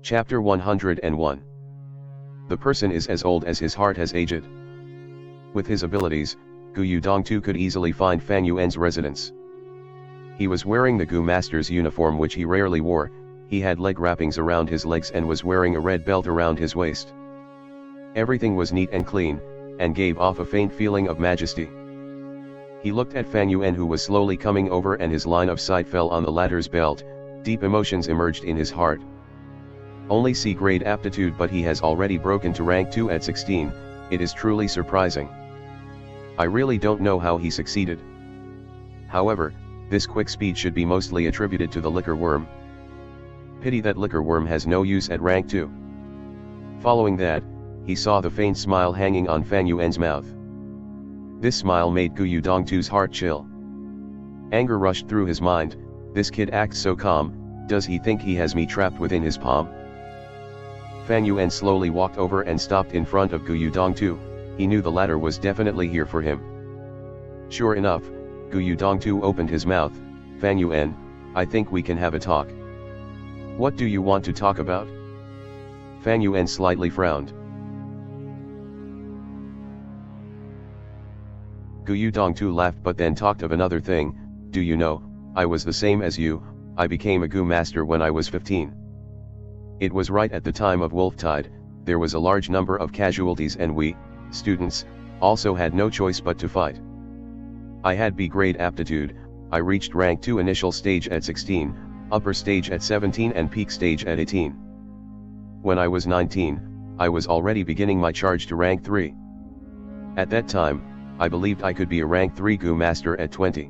Chapter 101. The person is as old as his heart has aged. With his abilities, Gu Yudong-tu could easily find Fan Yuan's residence. He was wearing the Gu Master's uniform, which he rarely wore. He had leg wrappings around his legs and was wearing a red belt around his waist. Everything was neat and clean, and gave off a faint feeling of majesty. He looked at Fan Yuan, who was slowly coming over, and his line of sight fell on the latter's belt. Deep emotions emerged in his heart. Only C-grade aptitude, but he has already broken to rank 2 at 16, it is truly surprising. I really don't know how he succeeded. However, this quick speed should be mostly attributed to the liquor worm. Pity that liquor worm has no use at rank 2. Following that, he saw the faint smile hanging on Fan Yuan's mouth. This smile made Gu Yudong-tu's heart chill. Anger rushed through his mind. This kid acts so calm, does he think he has me trapped within his palm? Fan Yuan slowly walked over and stopped in front of Gu Yudong-tu. He knew the latter was definitely here for him. Sure enough, Gu Yudong-tu opened his mouth. Fan Yuan, I think we can have a talk. What do you want to talk about? Fan Yuan slightly frowned. Gu Yudong-tu laughed, but then talked of another thing. Do you know, I was the same as you. I became a Gu Master when I was 15. It was right at the time of Wolftide. There was a large number of casualties, and we, students, also had no choice but to fight. I had B-grade aptitude. I reached rank 2 initial stage at 16, upper stage at 17 and peak stage at 18. When I was 19, I was already beginning my charge to rank 3. At that time, I believed I could be a rank 3 Gu Master at 20.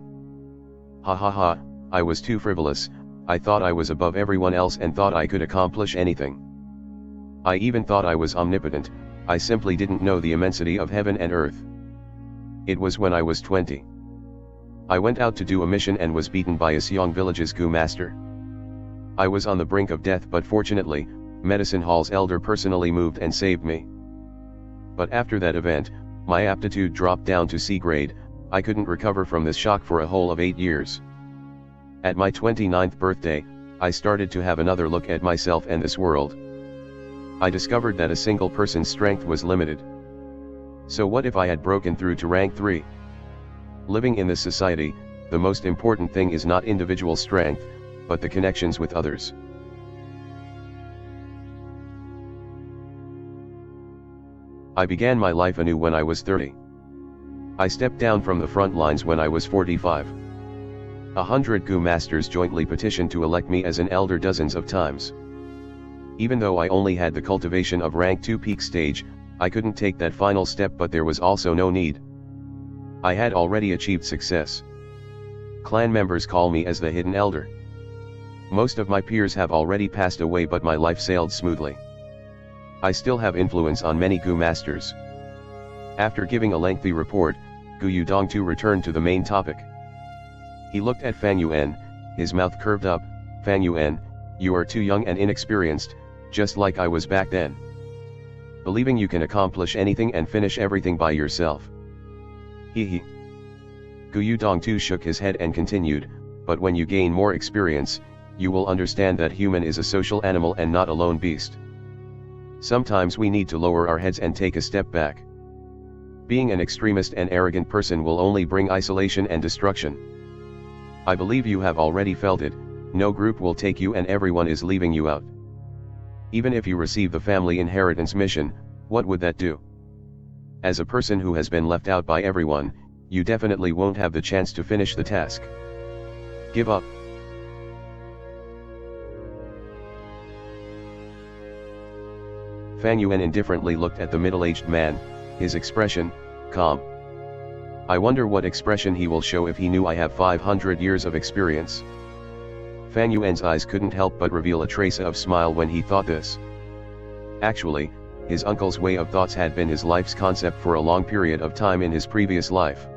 Ha ha ha, I was too frivolous. I thought I was above everyone else and thought I could accomplish anything. I even thought I was omnipotent. I simply didn't know the immensity of heaven and earth. It was when I was 20. I went out to do a mission and was beaten by Iseong Village's Gu Master. I was on the brink of death, but fortunately, Medicine Hall's elder personally moved and saved me. But after that event, my aptitude dropped down to C grade. I couldn't recover from this shock for a whole of 8 years. At my 29th birthday, I started to have another look at myself and this world. I discovered that a single person's strength was limited. So what if I had broken through to rank 3? Living in this society, the most important thing is not individual strength, but the connections with others. I began my life anew when I was 30. I stepped down from the front lines when I was 45. 100 Gu Masters jointly petitioned to elect me as an elder dozens of times. Even though I only had the cultivation of rank 2 peak stage, I couldn't take that final step, but there was also no need. I had already achieved success. Clan members call me as the hidden elder. Most of my peers have already passed away, but my life sailed smoothly. I still have influence on many Gu Masters. After giving a lengthy report, Gu Yudong-tu returned to the main topic. He looked at Fan Yuan, his mouth curved up. Fan Yuan, you are too young and inexperienced, just like I was back then. Believing you can accomplish anything and finish everything by yourself. He. Gu Yudong-tu shook his head and continued, but when you gain more experience, you will understand that human is a social animal and not a lone beast. Sometimes we need to lower our heads and take a step back. Being an extremist and arrogant person will only bring isolation and destruction. I believe you have already felt it. No group will take you and everyone is leaving you out. Even if you receive the family inheritance mission, what would that do? As a person who has been left out by everyone, you definitely won't have the chance to finish the task. Give up. Fan Yuan indifferently looked at the middle-aged man, his expression, calm. I wonder what expression he will show if he knew I have 500 years of experience. Fan Yuan's eyes couldn't help but reveal a trace of smile when he thought this. Actually, his uncle's way of thoughts had been his life's concept for a long period of time in his previous life.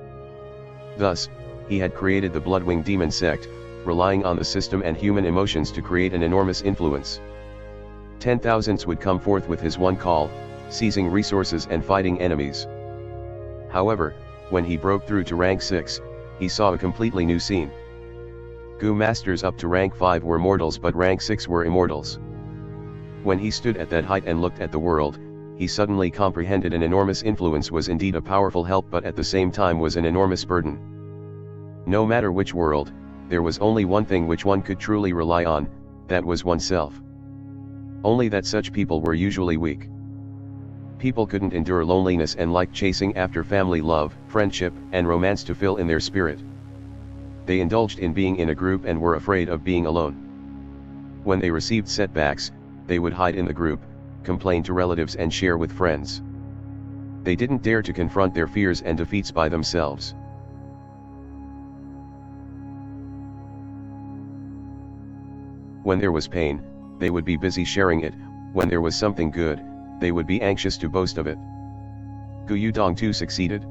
Thus, he had created the Bloodwing Demon sect, relying on the system and human emotions to create an enormous influence. 10,000s would come forth with his one call, seizing resources and fighting enemies. However, when he broke through to rank 6, he saw a completely new scene. Gu Masters up to rank 5 were mortals, but rank 6 were immortals. When he stood at that height and looked at the world, he suddenly comprehended an enormous influence was indeed a powerful help, but at the same time was an enormous burden. No matter which world, there was only one thing which one could truly rely on, that was oneself. Only that such people were usually weak. People couldn't endure loneliness and liked chasing after family love, friendship, and romance to fill in their spirit. They indulged in being in a group and were afraid of being alone. When they received setbacks, they would hide in the group, complain to relatives and share with friends. They didn't dare to confront their fears and defeats by themselves. When there was pain, they would be busy sharing it. When there was something good, they would be anxious to boast of it. Gu Dongtu succeeded?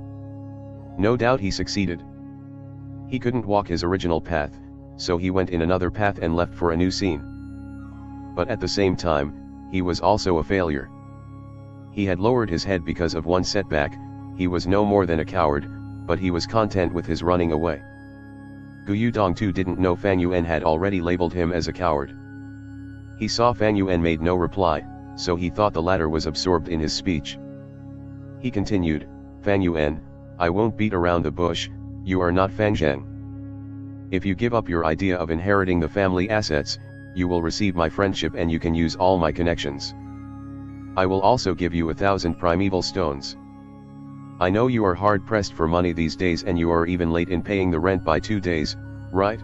No doubt he succeeded. He couldn't walk his original path, so he went in another path and left for a new scene. But at the same time, he was also a failure. He had lowered his head because of one setback. He was no more than a coward, but he was content with his running away. Gu Dongtu didn't know Fang Yuan had already labeled him as a coward. He saw Fang Yuan made no reply, so he thought the latter was absorbed in his speech. He continued, "Fang Yuan, I won't beat around the bush, you are not Fang Zheng. If you give up your idea of inheriting the family assets, you will receive my friendship and you can use all my connections. I will also give you 1,000 primeval stones. I know you are hard pressed for money these days and you are even late in paying the rent by 2 days, right?"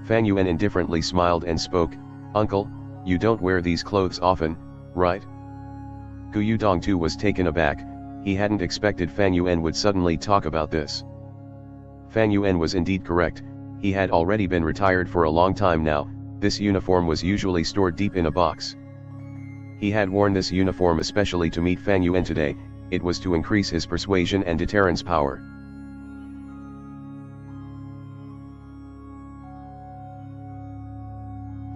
Fang Yuan indifferently smiled and spoke, "Uncle, you don't wear these clothes often, right?" Gu Dongtu was taken aback. He hadn't expected Fang Yuan would suddenly talk about this. Fang Yuan was indeed correct. He had already been retired for a long time now. This uniform was usually stored deep in a box. He had worn this uniform especially to meet Fang Yuan today. It was to increase his persuasion and deterrence power.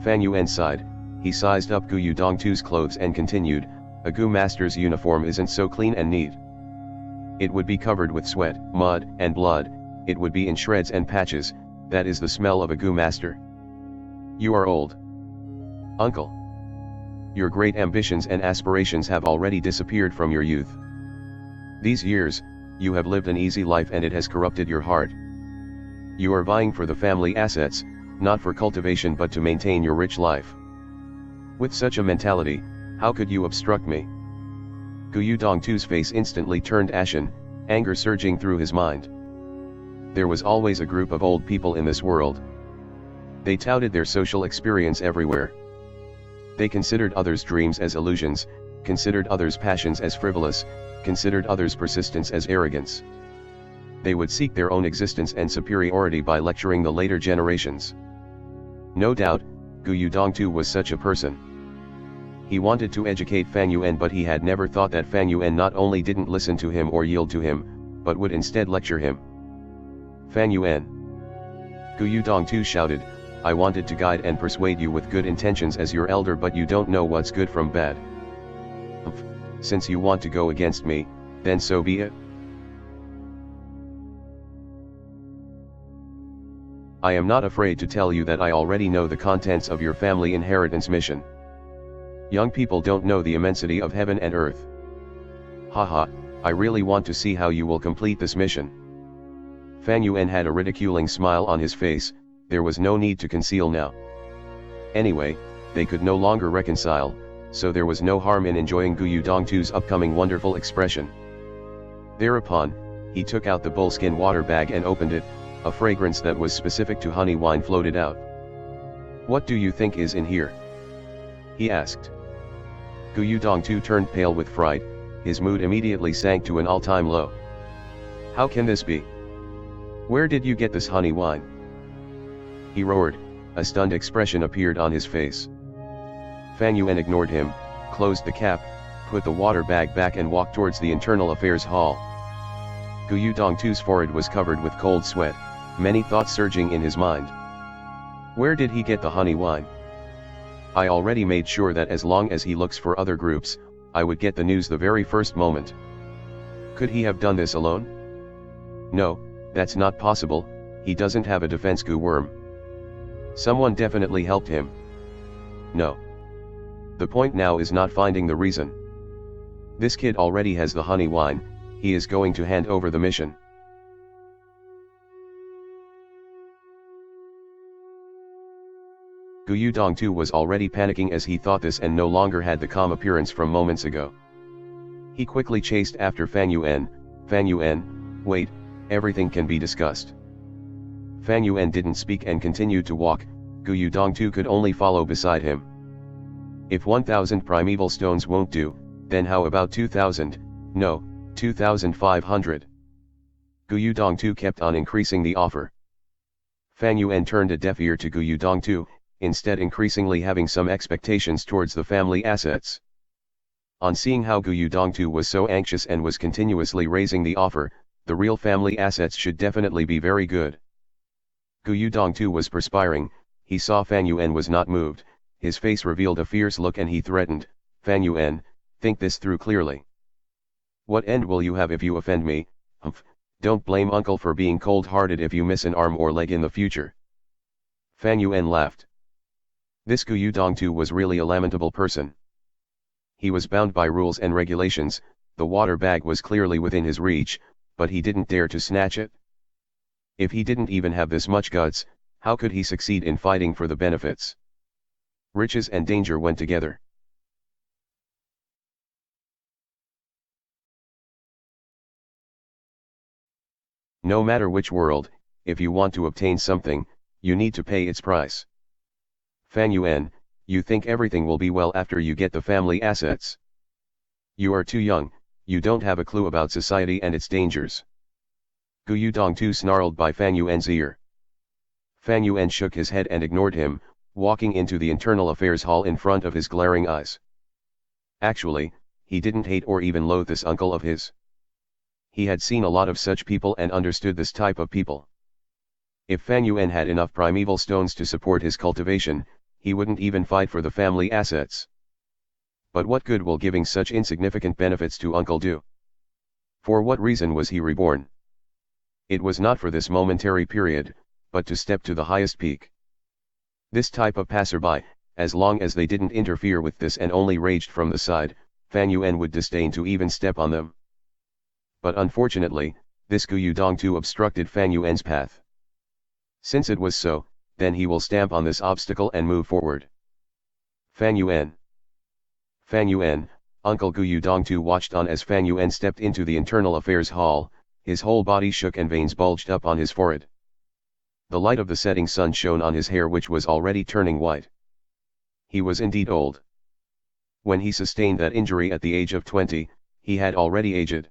Fang Yuan sighed. He sized up Gu Dongtu's clothes and continued, "A Gu master's uniform isn't so clean and neat. It would be covered with sweat, mud, and blood. It would be in shreds and patches. That is the smell of a Gu master. You are old, Uncle. Your great ambitions and aspirations have already disappeared from your youth. These years, you have lived an easy life and it has corrupted your heart. You are vying for the family assets, not for cultivation but to maintain your rich life. With such a mentality, how could you obstruct me?" Gu Dongtu's face instantly turned ashen, anger surging through his mind. There was always a group of old people in this world. They touted their social experience everywhere. They considered others' dreams as illusions, considered others' passions as frivolous, considered others' persistence as arrogance. They would seek their own existence and superiority by lecturing the later generations. No doubt, Gu Dongtu was such a person. He wanted to educate Fang Yuan, but he had never thought that Fang Yuan not only didn't listen to him or yield to him, but would instead lecture him. "Fang Yuan!" Gu Dongtu shouted, "I wanted to guide and persuade you with good intentions as your elder, but you don't know what's good from bad. Since you want to go against me, then so be it. I am not afraid to tell you that I already know the contents of your family inheritance mission. Young people don't know the immensity of heaven and earth. Haha, I really want to see how you will complete this mission." Fang Yuan had a ridiculing smile on his face. There was no need to conceal now. Anyway, they could no longer reconcile, so there was no harm in enjoying Gu Dongtu's upcoming wonderful expression. Thereupon, he took out the bullskin water bag and opened it. A fragrance that was specific to honey wine floated out. "What do you think is in here?" he asked. Gu Dongtu turned pale with fright. His mood immediately sank to an all-time low. "How can this be? Where did you get this honey wine?" he roared. A stunned expression appeared on his face. Fang Yuan ignored him, closed the cap, put the water bag back and walked towards the internal affairs hall. Gu Dongtu's forehead was covered with cold sweat, many thoughts surging in his mind. Where did he get the honey wine? I already made sure that as long as he looks for other groups, I would get the news the very first moment. Could he have done this alone? No, that's not possible. He doesn't have a defense Gu worm. Someone definitely helped him. No. The point now is not finding the reason. This kid already has the honey wine, he is going to hand over the mission. Gu Dongtu was already panicking as he thought this and no longer had the calm appearance from moments ago. He quickly chased after Fan Yuan. Fan Yuan, wait, everything can be discussed. Fan Yuan didn't speak and continued to walk. Gu Dongtu could only follow beside him. If 1,000 primeval stones won't do, then how about 2,000, no, 2,500? Gu Dongtu kept on increasing the offer. Fan Yuan turned a deaf ear to Gu Dongtu, instead increasingly having some expectations towards the family assets. On seeing how Gu Dongtu was so anxious and was continuously raising the offer, the real family assets should definitely be very good. Gu Dongtu was perspiring, he saw Fan Yuan was not moved, his face revealed a fierce look and he threatened, Fan Yuan, think this through clearly. What end will you have if you offend me? Humph, don't blame uncle for being cold-hearted if you miss an arm or leg in the future. Fan Yuan laughed. This Gu Dongtu was really a lamentable person. He was bound by rules and regulations, the water bag was clearly within his reach, but he didn't dare to snatch it. If he didn't even have this much guts, how could he succeed in fighting for the benefits? Riches and danger went together. No matter which world, if you want to obtain something, you need to pay its price. Fan Yuan, you think everything will be well after you get the family assets. You are too young, you don't have a clue about society and its dangers. Gu Dongtu snarled by Fan Yuan's ear. Fan Yuan shook his head and ignored him, walking into the internal affairs hall in front of his glaring eyes. Actually, he didn't hate or even loathe this uncle of his. He had seen a lot of such people and understood this type of people. If Fan Yuan had enough primeval stones to support his cultivation, he wouldn't even fight for the family assets. But what good will giving such insignificant benefits to uncle do? For what reason was he reborn? It was not for this momentary period, but to step to the highest peak. This type of passerby, as long as they didn't interfere with this and only raged from the side, Fan Yuan would disdain to even step on them. But unfortunately, this Gu Dongtu obstructed Fan Yuan's path. Since it was so, then he will stamp on this obstacle and move forward. Fan Yuan. Fan Yuan, Uncle Gu Dongtu watched on as Fan Yuan stepped into the internal affairs hall, his whole body shook and veins bulged up on his forehead. The light of the setting sun shone on his hair which was already turning white. He was indeed old. When he sustained that injury at the age of 20, he had already aged.